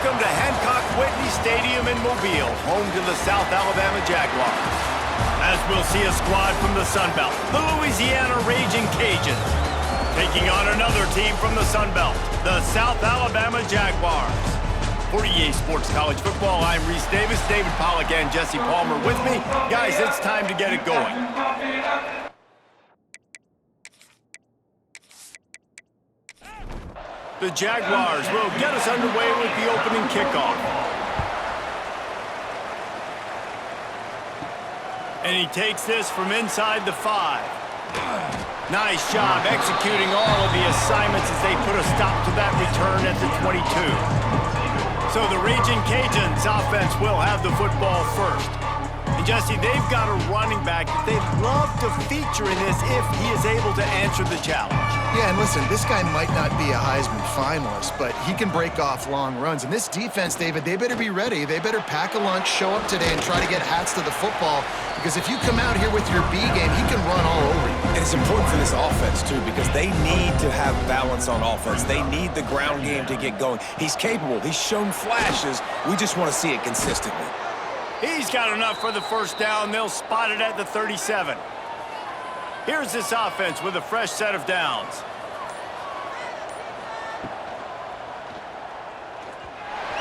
Welcome to Hancock Whitney Stadium in Mobile, home to the South Alabama Jaguars. As we'll see a squad from the Sun Belt, the Louisiana Raging Cajuns, taking on another team from the Sun Belt, the South Alabama Jaguars. For EA Sports College Football, I'm Reese Davis, David Pollack, and Jesse Palmer with me. Guys, it's time to get it going. The Jaguars will get us underway with the opening kickoff. And he takes this from inside the 5. Nice job executing all of the assignments as they put a stop to that return at the 22. So the Raging Cajuns offense will have the football first. And Jesse, they've got a running back that they'd love to feature in this if he is able to answer the challenge. Yeah, and listen, this guy might not be a Heisman finalist, but he can break off long runs. And this defense, David, they better be ready. They better pack a lunch, show up today, and try to get hats to the football. Because if you come out here with your B game, he can run all over you. And it's important for this offense, too, because they need to have balance on offense. They need the ground game to get going. He's capable. He's shown flashes. We just want to see it consistently. He's got enough for the first down. They'll spot it at the 37. Here's this offense with a fresh set of downs.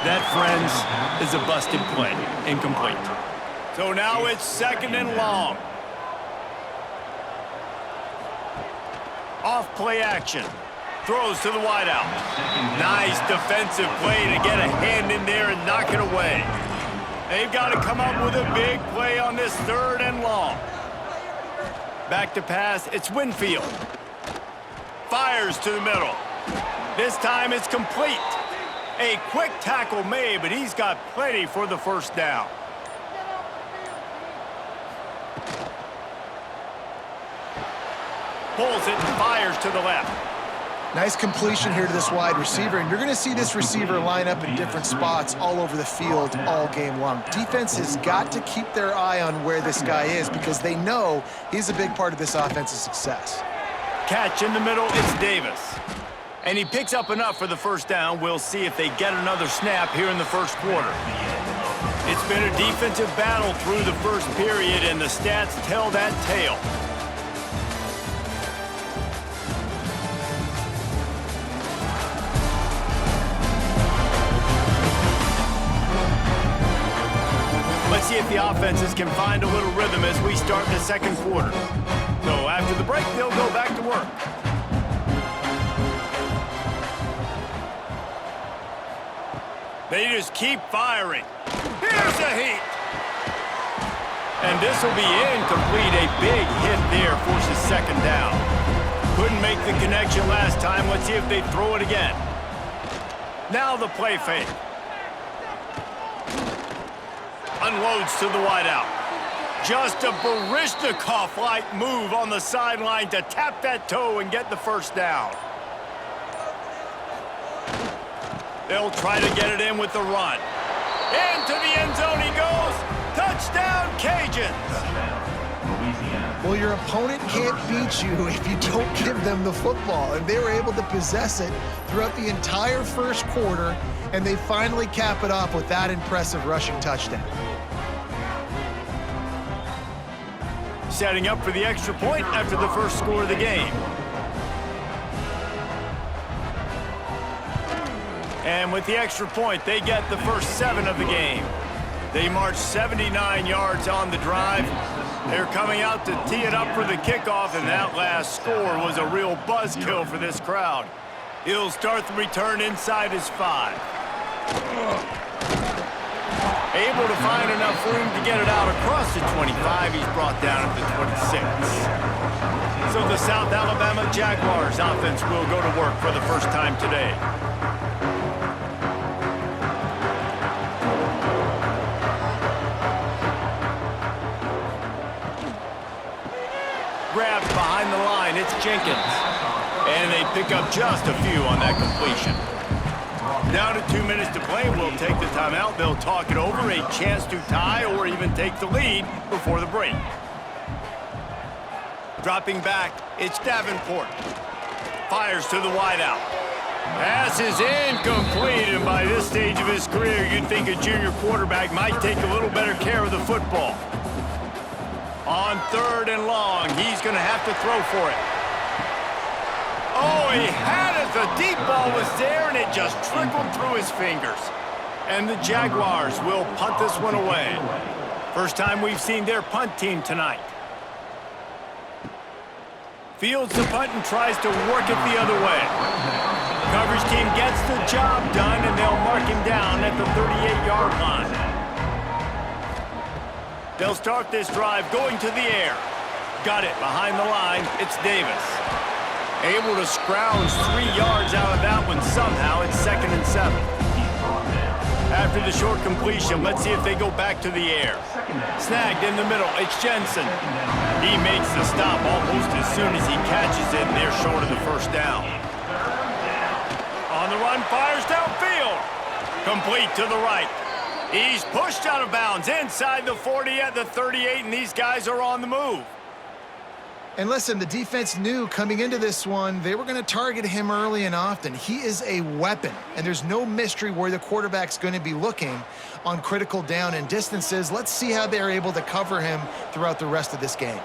That, friends, is a busted play. Incomplete. So now it's 2nd and long. Off play action. Throws to the wideout. Nice defensive play to get a hand in there and knock it away. They've got to come up with a big play on this 3rd and long. Back to pass, it's Winfield. Fires to the middle. This time it's complete. A quick tackle made, but he's got plenty for the first down. Pulls it and fires to the left. Nice completion here to this wide receiver, and you're going to see this receiver line up in different spots all over the field all game long. Defense has got to keep their eye on where this guy is because they know he's a big part of this offense's success. Catch in the middle, it's Davis. And he picks up enough for the first down. We'll see if they get another snap here in the first quarter. It's been a defensive battle through the first period, and the stats tell that tale. Let's see if the offenses can find a little rhythm as we start the second quarter. So after the break, they'll go back to work. They just keep firing. Here's a heat. And this will be incomplete. A big hit there forces 2nd down. Couldn't make the connection last time. Let's see if they throw it again. Now the play fake. Unloads to the wideout. Just a Baryshnikov-like move on the sideline to tap that toe and get the first down. They'll try to get it in with the run. Into the end zone he goes. Touchdown, Cajuns. Well, your opponent can't beat you if you don't give them the football, and they were able to possess it throughout the entire first quarter, and they finally cap it off with that impressive rushing touchdown. Setting up for the extra point after the first score of the game. And with the extra point, they get the first 7 of the game. They march 79 yards on the drive. They're coming out to tee it up for the kickoff, and that last score was a real buzzkill for this crowd. He'll start the return inside his 5. Able to find enough room to get it out across the 25. He's brought down at the 26. So the South Alabama Jaguars offense will go to work for the first time today. Grabbed behind the line, it's Jenkins. And they pick up just a few on that completion. Down to 2 minutes to play, we'll take the timeout. They'll talk it over, a chance to tie or even take the lead before the break. Dropping back, it's Davenport. Fires to the wideout. Pass is incomplete, and by this stage of his career, you'd think a junior quarterback might take a little better care of the football. On 3rd and long, he's going to have to throw for it. Oh, he had it. The deep ball was there, and it just trickled through his fingers. And the Jaguars will punt this one away. First time we've seen their punt team tonight. Fields the punt and tries to work it the other way. Coverage team gets the job done, and they'll mark him down at the 38-yard line. They'll start this drive going to the air. Got it behind the line. It's Davis. Able to scrounge 3 yards out of that one somehow. It's 2nd and 7. After the short completion, let's see if they go back to the air. Snagged in the middle. It's Jensen. He makes the stop almost as soon as he catches it, and they're short of the first down. On the run, fires downfield. Complete to the right. He's pushed out of bounds inside the 40 at the 38, and these guys are on the move. And listen, the defense knew coming into this one, they were going to target him early and often. He is a weapon, and there's no mystery where the quarterback's going to be looking on critical down and distances. Let's see how they're able to cover him throughout the rest of this game.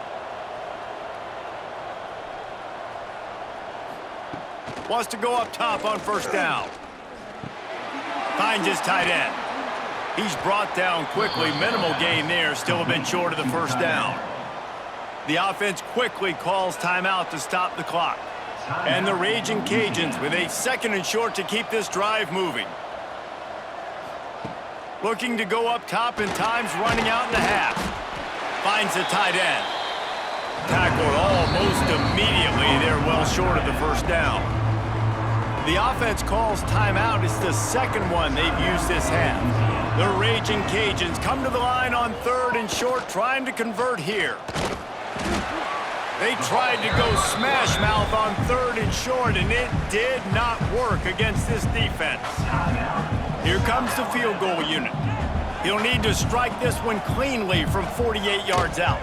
Wants to go up top on 1st down. Finds his tight end. He's brought down quickly. Minimal gain there, still a bit short of the 1st down. The offense quickly calls timeout to stop the clock. And the Raging Cajuns with a 2nd and short to keep this drive moving. Looking to go up top, and time's running out in the half. Finds the tight end. Tackled almost immediately. They're well short of the 1st down. The offense calls timeout. It's the 2nd one they've used this half. The Raging Cajuns come to the line on 3rd and short, trying to convert here. They tried to go smash mouth on 3rd and short, and it did not work against this defense. Here comes the field goal unit. He'll need to strike this one cleanly from 48 yards out.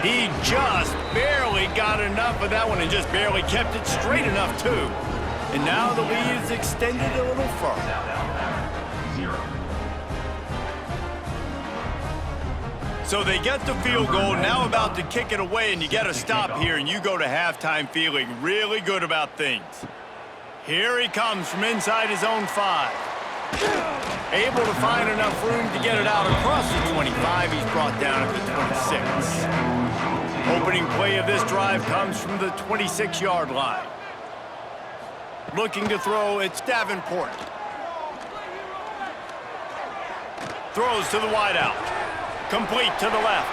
He just barely got enough of that one and just barely kept it straight enough, too. And now the lead is extended a little further. So they get the field goal, now about to kick it away, and you get a stop here, and you go to halftime feeling really good about things. Here he comes from inside his own 5. Able to find enough room to get it out across the 25. He's brought down at the 26. Opening play of this drive comes from the 26-yard line. Looking to throw, it's Davenport. Throws to the wideout. Complete to the left.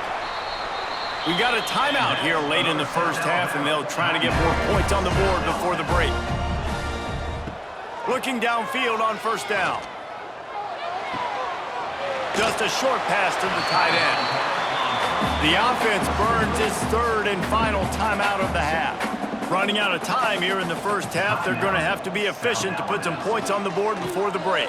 We got a timeout here late in the 1st half, and they'll try to get more points on the board before the break. Looking downfield on 1st down. Just a short pass to the tight end. The offense burns its 3rd and final timeout of the half. Running out of time here in the 1st half, they're going to have to be efficient to put some points on the board before the break.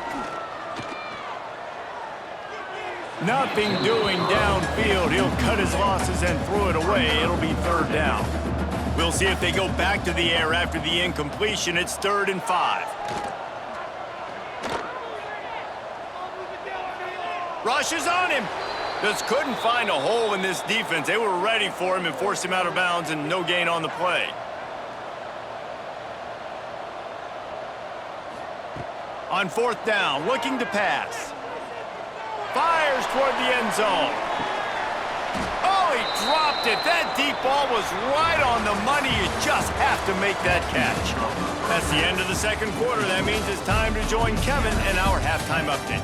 Nothing doing downfield. He'll cut his losses and throw it away. It'll be 3rd down. We'll see if they go back to the air after the incompletion. It's 3rd and 5. Rushes on him. Just couldn't find a hole in this defense. They were ready for him and forced him out of bounds, and no gain on the play. On 4th down, looking to pass. Fires toward the end zone. Oh, he dropped it. That deep ball was right on the money. You just have to make that catch. That's the end of the 2nd quarter. That means it's time to join Kevin and our halftime update.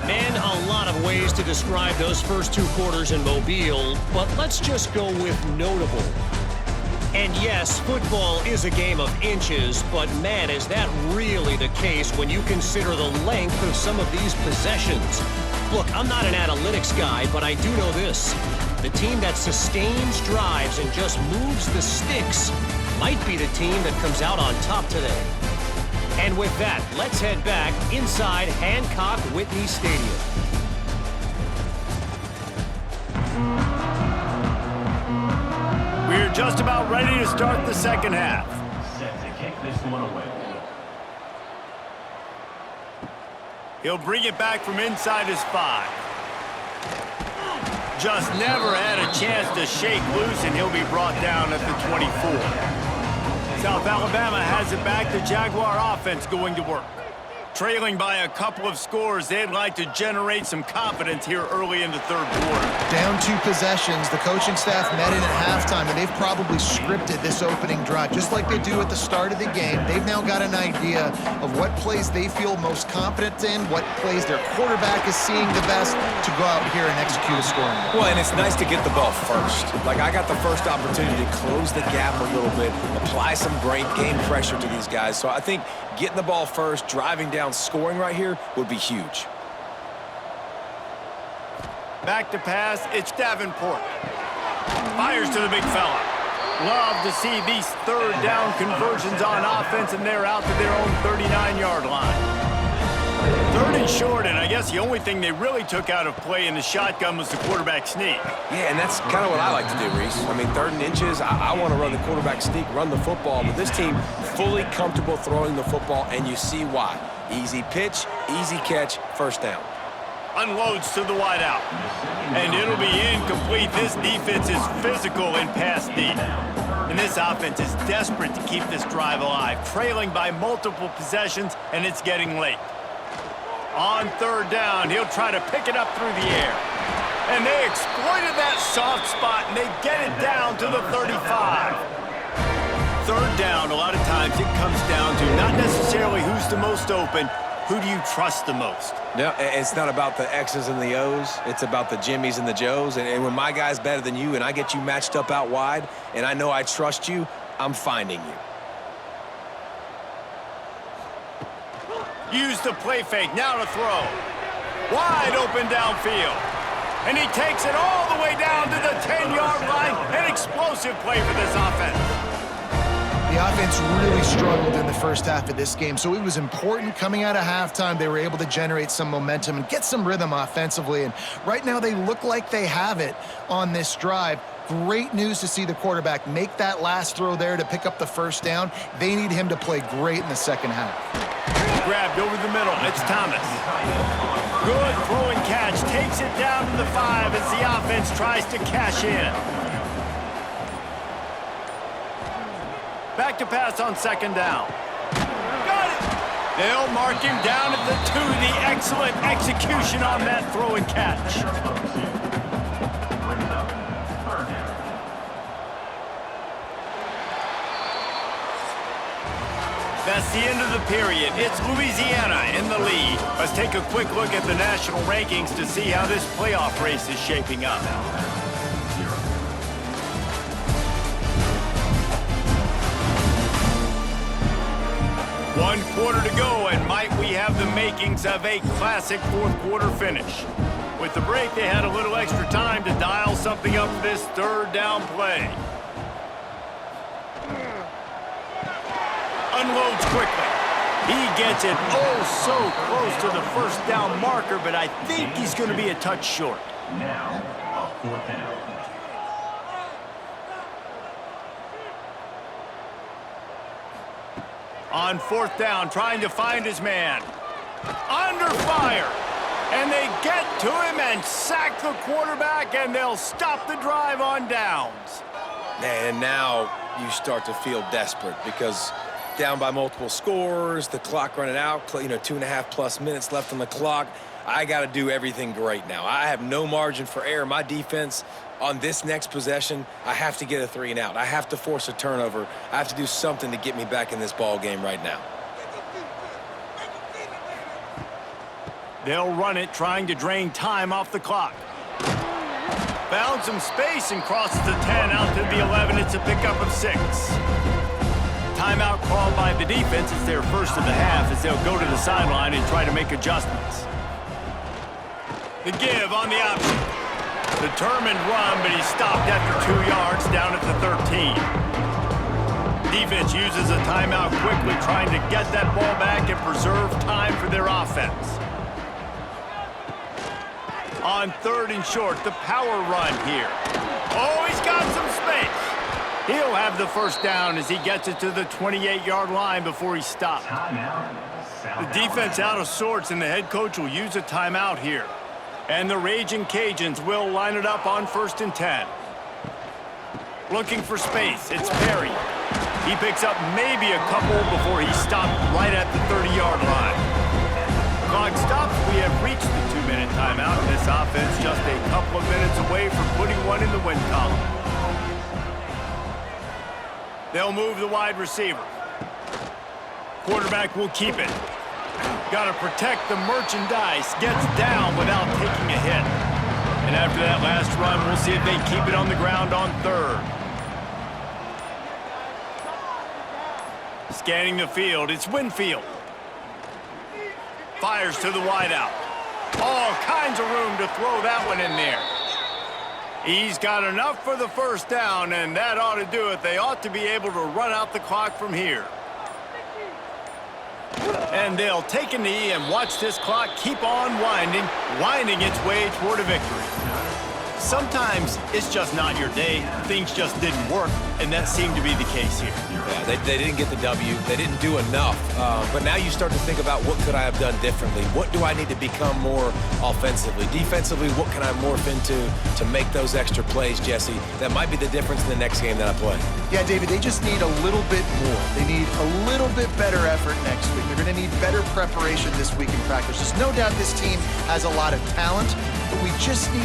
Man, a lot of ways to describe those first 2 quarters in Mobile, but let's just go with notable. And yes, football is a game of inches, but man, is that really the case when you consider the length of some of these possessions. Look, I'm not an analytics guy, but I do know this. The team that sustains drives and just moves the sticks might be the team that comes out on top today. And with that, let's head back inside Hancock-Whitney Stadium. We're just about ready to start the 2nd half. He'll bring it back from inside his 5. Just never had a chance to shake loose, and he'll be brought down at the 24. South Alabama has it back. The Jaguar offense going to work. Trailing by a couple of scores, they'd like to generate some confidence here early in the third quarter. Down 2 possessions, the coaching staff met in at halftime, and they've probably scripted this opening drive, just like they do at the start of the game. They've now got an idea of what plays they feel most confident in, what plays their quarterback is seeing the best to go out here and execute a scoring drive. Well, and it's nice to get the ball first. Like, I got the first opportunity to close the gap a little bit, apply some great game pressure to these guys. So I think getting the ball first, driving down, scoring right here would be huge. Back to pass, it's Davenport. Fires to the big fella. Love to see these third down conversions on offense, and they're out to their own 39-yard line. Third and short, and I guess the only thing they really took out of play in the shotgun was the quarterback sneak. Yeah, and that's kind of what I like to do, Reese. I mean, 3rd and inches, I want to run the quarterback sneak, run the football, but this team fully comfortable throwing the football, and you see why. Easy pitch, easy catch, first down. Unloads to the wideout. And it'll be incomplete. This defense is physical in pass deep. And this offense is desperate to keep this drive alive, trailing by multiple possessions, and it's getting late. On 3rd down, he'll try to pick it up through the air. And they exploited that soft spot, and they get it down to the 35. 3rd down, a lot of times it comes down to not necessarily who's the most open, who do you trust the most? No, it's not about the X's and the O's. It's about the Jimmies and the Joes. And when my guy's better than you and I get you matched up out wide and I know I trust you, I'm finding you. Use the play fake, now to throw. Wide open downfield. And he takes it all the way down to the 10-yard line. An explosive play for this offense. The offense really struggled in the first half of this game, so it was important coming out of halftime they were able to generate some momentum and get some rhythm offensively. And right now they look like they have it on this drive. Great news to see the quarterback make that last throw there to pick up the first down. They need him to play great in the second half. Grabbed over the middle. It's Thomas. Good throwing catch. Takes it down to the 5 as the offense tries to cash in. Back to pass on 2nd down. Got it! They'll mark him down at the 2. The excellent execution on that throw and catch. That's the end of the period. It's Louisiana in the lead. Let's take a quick look at the national rankings to see how this playoff race is shaping up. One quarter to go, and might we have the makings of a classic fourth quarter finish. With the break, they had a little extra time to dial something up for this 3rd down play. Unloads quickly. He gets it so close to the 1st down marker, but I think he's going to be a touch short. Now, 4th down. On 4th down, trying to find his man. Under fire. And they get to him and sack the quarterback, and they'll stop the drive on downs. Man, and now you start to feel desperate because down by multiple scores, the clock running out, 2.5+ minutes left on the clock. I got to do everything great now. I have no margin for error. My defense on this next possession, I have to get a 3 and out. I have to force a turnover. I have to do something to get me back in this ball game right now. They'll run it, trying to drain time off the clock. Found some space and crosses the 10 out to the 11. It's a pickup of 6. Timeout called by the defense. It's their first of the half as they'll go to the sideline and try to make adjustments. The give on the option. Determined run, but he's stopped after 2 yards down at the 13. Defense uses a timeout quickly, trying to get that ball back and preserve time for their offense. On 3rd and short, the power run here. Oh, he's got some space. He'll have the first down as he gets it to the 28-yard line before he stopped. The defense out of sorts, and the head coach will use a timeout here. And the Raging Cajuns will line it up on 1st and 10. Looking for space, it's Perry. He picks up maybe a couple before he stopped right at the 30-yard line. Clock stops. We have reached the 2-minute timeout. This offense just a couple of minutes away from putting one in the win column. They'll move the wide receiver. Quarterback will keep it. Got to protect the merchandise. Gets down without taking a hit. And after that last run, we'll see if they keep it on the ground on 3rd. Scanning the field, it's Winfield. Fires to the wideout. All kinds of room to throw that one in there. He's got enough for the first down, and that ought to do it. They ought to be able to run out the clock from here. And they'll take a knee and watch this clock keep on winding its way toward a victory. Sometimes it's just not your day. Things just didn't work, and that seemed to be the case here. Yeah, they didn't get the W. They didn't do enough. But now you start to think about what could I have done differently? What do I need to become more offensively? Defensively, what can I morph into to make those extra plays, Jesse? That might be the difference in the next game that I play. Yeah, David, they just need a little bit more. They need a little bit better effort next week. They're going to need better preparation this week in practice. There's no doubt this team has a lot of talent, but we just need